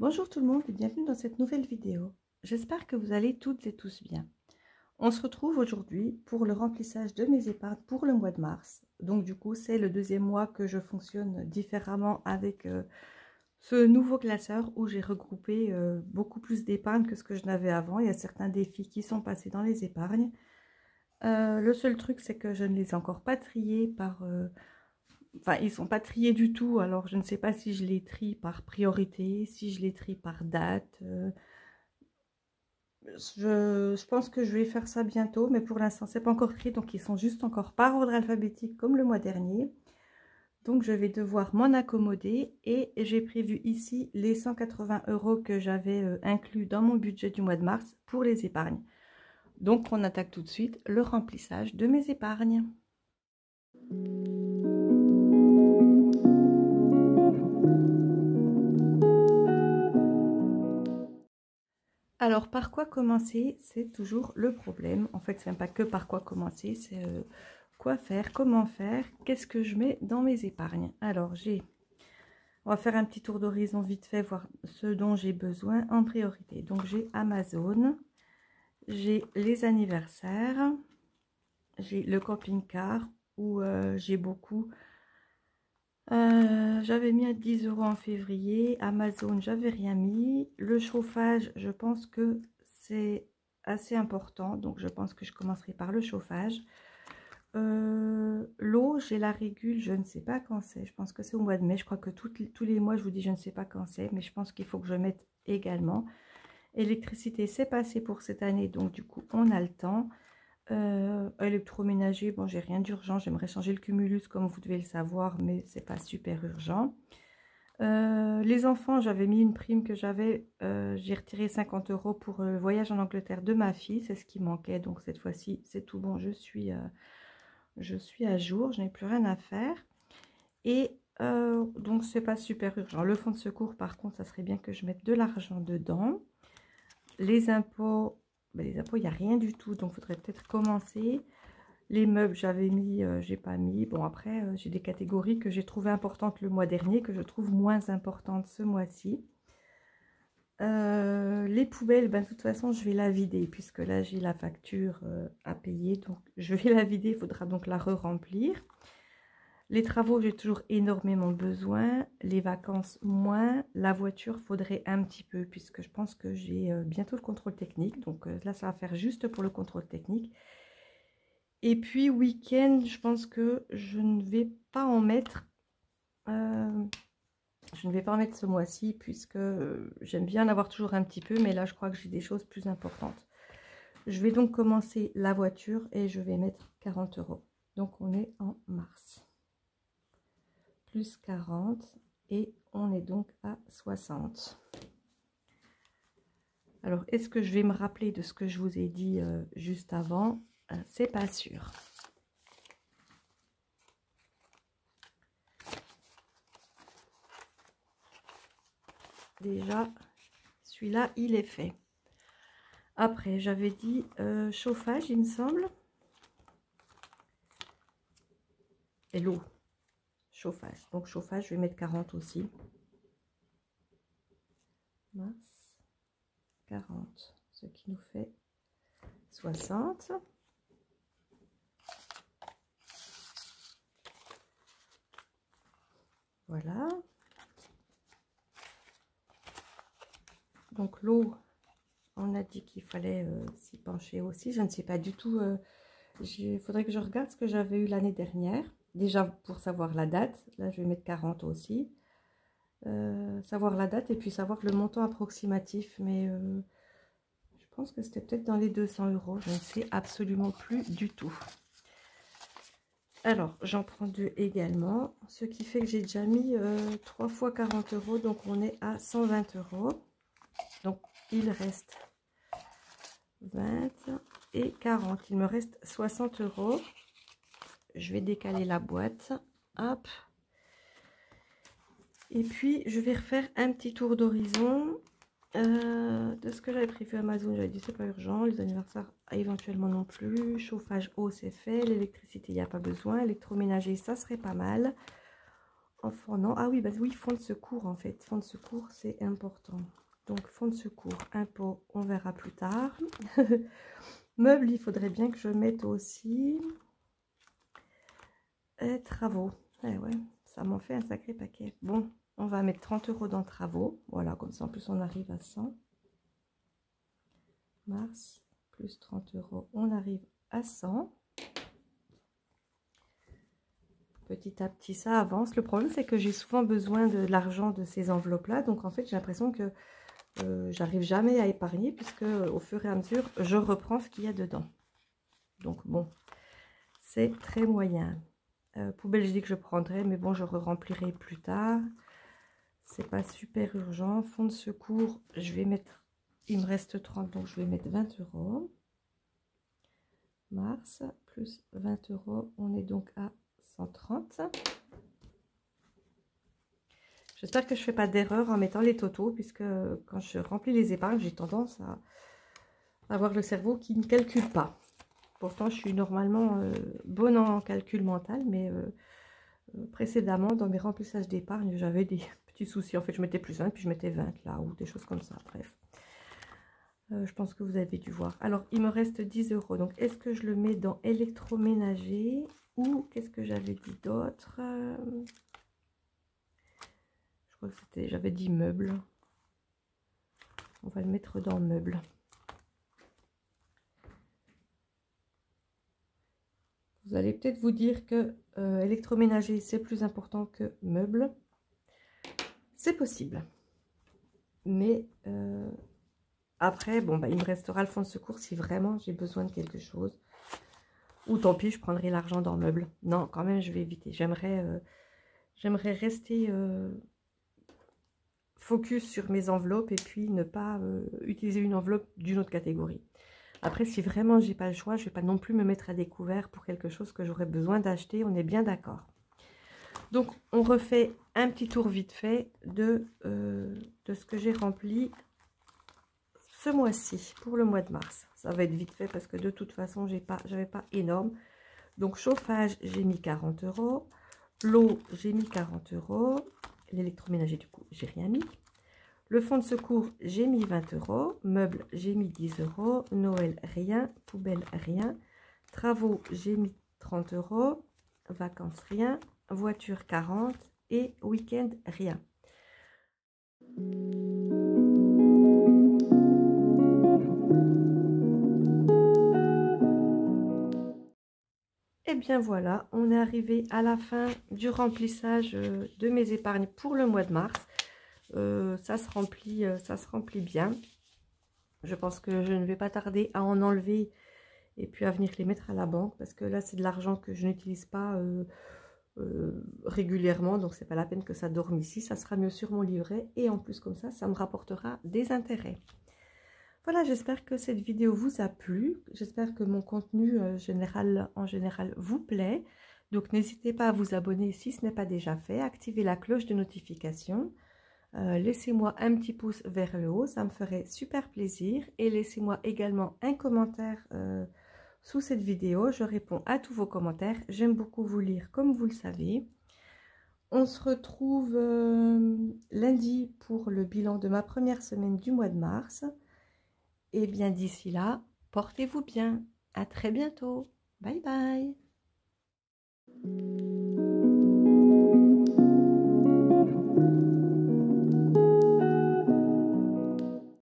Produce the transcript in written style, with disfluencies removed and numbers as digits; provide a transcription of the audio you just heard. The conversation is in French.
Bonjour tout le monde et bienvenue dans cette nouvelle vidéo. J'espère que vous allez toutes et tous bien. On se retrouve aujourd'hui pour le remplissage de mes épargnes pour le mois de mars. Donc du coup, c'est le deuxième mois que je fonctionne différemment avec ce nouveau classeur où j'ai regroupé beaucoup plus d'épargnes que ce que je n'avais avant. Il y a certains défis qui sont passés dans les épargnes. Le seul truc, c'est que je ne les ai encore pas triés par... Enfin, ils ne sont pas triés du tout, alors je ne sais pas si je les trie par priorité, si je les trie par date. Je pense que je vais faire ça bientôt, mais pour l'instant, c'est pas encore trié, donc ils sont juste encore par ordre alphabétique comme le mois dernier. Donc je vais devoir m'en accommoder et j'ai prévu ici les 180 € que j'avais inclus dans mon budget du mois de mars pour les épargnes. Donc on attaque tout de suite le remplissage de mes épargnes. Alors, par quoi commencer? C'est toujours le problème. En fait, c'est même pas que par quoi commencer, c'est quoi faire, comment faire, qu'est-ce que je mets dans mes épargnes. Alors, on va faire un petit tour d'horizon vite fait, voir ce dont j'ai besoin en priorité. Donc, j'ai Amazon, j'ai les anniversaires, j'ai le camping-car où j'ai beaucoup... j'avais mis à 10 € en février. Amazon, j'avais rien mis. Le chauffage, je pense que c'est assez important. Donc, je pense que je commencerai par le chauffage. L'eau, j'ai la régule. Je ne sais pas quand c'est. Je pense que c'est au mois de mai. Je crois que tous les mois, je vous dis, je ne sais pas quand c'est. Mais je pense qu'il faut que je mette également. Électricité, c'est passé pour cette année. Donc, du coup, on a le temps. Électroménager, bon, j'ai rien d'urgent, j'aimerais changer le cumulus comme vous devez le savoir, mais c'est pas super urgent. Les enfants, j'avais mis une prime que j'avais, j'ai retiré 50 € pour le voyage en Angleterre de ma fille, c'est ce qui manquait, donc cette fois-ci c'est tout bon, je suis à jour, je n'ai plus rien à faire. Et donc c'est pas super urgent. Le fonds de secours, par contre, ça serait bien que je mette de l'argent dedans. Les impôts, il n'y a rien du tout, donc il faudrait peut-être commencer. Les meubles, j'avais mis, j'ai pas mis. Bon, après, j'ai des catégories que j'ai trouvées importantes le mois dernier, que je trouve moins importantes ce mois-ci. Les poubelles, de toute façon, je vais la vider, puisque là, j'ai la facture à payer. Donc, je vais la vider, il faudra donc la re-remplir. Les travaux, j'ai toujours énormément besoin. Les vacances, moins. La voiture, faudrait un petit peu, puisque je pense que j'ai bientôt le contrôle technique. Donc là, ça va faire juste pour le contrôle technique. Et puis, week-end, je pense que je ne vais pas en mettre. Je ne vais pas en mettre ce mois-ci, puisque j'aime bien en avoir toujours un petit peu. Mais là, je crois que j'ai des choses plus importantes. Je vais donc commencer la voiture et je vais mettre 40 €. Donc, on est en mars. Plus 40 et on est donc à 60. Alors, est-ce que je vais me rappeler de ce que je vous ai dit juste avant? C'est pas sûr. Déjà, celui-là, il est fait. Après, j'avais dit chauffage, il me semble. Et l'eau. Chauffage. Donc, chauffage, je vais mettre 40 aussi. Mars, 40. Ce qui nous fait 60. Voilà. Donc, l'eau, on a dit qu'il fallait s'y pencher aussi. Je ne sais pas du tout. Il faudrait que je regarde ce que j'avais eu l'année dernière. Déjà, pour savoir la date. Là, je vais mettre 40 aussi. Savoir la date et puis savoir le montant approximatif. Mais je pense que c'était peut-être dans les 200 €. Je ne sais absolument plus du tout. Alors, j'en prends deux également. Ce qui fait que j'ai déjà mis 3 fois 40 €. Donc, on est à 120 €. Donc, il reste 20 et 40. Il me reste 60 €. Je vais décaler la boîte. Hop. Et puis, je vais refaire un petit tour d'horizon de ce que j'avais prévu Amazon. J'avais dit, c'est pas urgent. Les anniversaires, éventuellement non plus. Chauffage, eau, c'est fait. L'électricité, il n'y a pas besoin. Électroménager, ça serait pas mal. Enfant, non. Ah oui, bah oui, fonds de secours en fait. Fonds de secours, c'est important. Donc, fonds de secours, impôts, on verra plus tard. Meubles, il faudrait bien que je mette aussi. Et travaux. Eh ouais, ça m'en fait un sacré paquet. Bon, on va mettre 30 € dans travaux. Voilà, comme ça en plus on arrive à 100. Mars, plus 30 €, on arrive à 100. Petit à petit, ça avance. Le problème, c'est que j'ai souvent besoin de l'argent de ces enveloppes-là. Donc, en fait, j'ai l'impression que j'arrive jamais à épargner puisque au fur et à mesure, je reprends ce qu'il y a dedans. Donc, bon, c'est très moyen. Poubelle, je dis que je prendrai, mais bon, je remplirai plus tard. C'est pas super urgent. Fonds de secours, je vais mettre... Il me reste 30, donc je vais mettre 20 €. Mars, plus 20 €, on est donc à 130. J'espère que je ne fais pas d'erreur en mettant les totaux, puisque quand je remplis les épargnes, j'ai tendance à avoir le cerveau qui ne calcule pas. Pourtant, je suis normalement bonne en calcul mental, mais précédemment, dans mes remplissages d'épargne, j'avais des petits soucis. En fait, je mettais plus 20, puis je mettais 20 là, ou des choses comme ça, bref. Je pense que vous avez dû voir. Alors, il me reste 10 €. Donc, est-ce que je le mets dans électroménager ou qu'est-ce que j'avais dit d'autre? Je crois que c'était... J'avais dit meubles. On va le mettre dans meubles. Vous allez peut-être vous dire que électroménager, c'est plus important que meubles. C'est possible. Mais... après, bon, bah, il me restera le fonds de secours si vraiment j'ai besoin de quelque chose. Ou tant pis, je prendrai l'argent dans meubles. Non, quand même, je vais éviter. J'aimerais rester focus sur mes enveloppes et puis ne pas utiliser une enveloppe d'une autre catégorie. Après, si vraiment j'ai pas le choix, je ne vais pas non plus me mettre à découvert pour quelque chose que j'aurais besoin d'acheter. On est bien d'accord. Donc, on refait un petit tour vite fait de ce que j'ai rempli ce mois-ci, pour le mois de mars. Ça va être vite fait parce que de toute façon, j'avais pas énorme. Donc, chauffage, j'ai mis 40 €. L'eau, j'ai mis 40 €. L'électroménager, du coup, j'ai rien mis. Le fonds de secours, j'ai mis 20 €. Meubles, j'ai mis 10 €. Noël, rien. Poubelle, rien. Travaux, j'ai mis 30 €. Vacances, rien. Voiture, 40. Et week-end, rien. Et bien voilà, on est arrivé à la fin du remplissage de mes épargnes pour le mois de mars. Ça se remplit bien. Je pense que je ne vais pas tarder à en enlever et puis à venir les mettre à la banque parce que là, c'est de l'argent que je n'utilise pas régulièrement. Donc, c'est pas la peine que ça dorme ici. Ça sera mieux sur mon livret et en plus, comme ça me rapportera des intérêts. Voilà, j'espère que cette vidéo vous a plu. J'espère que mon contenu en général vous plaît. Donc, n'hésitez pas à vous abonner si ce n'est pas déjà fait. Activez la cloche de notification. Laissez-moi un petit pouce vers le haut, ça me ferait super plaisir. Et laissez-moi également un commentaire sous cette vidéo. Je réponds à tous vos commentaires. J'aime beaucoup vous lire, comme vous le savez. On se retrouve lundi pour le bilan de ma première semaine du mois de mars. Et bien d'ici là, portez-vous bien. À très bientôt. Bye bye.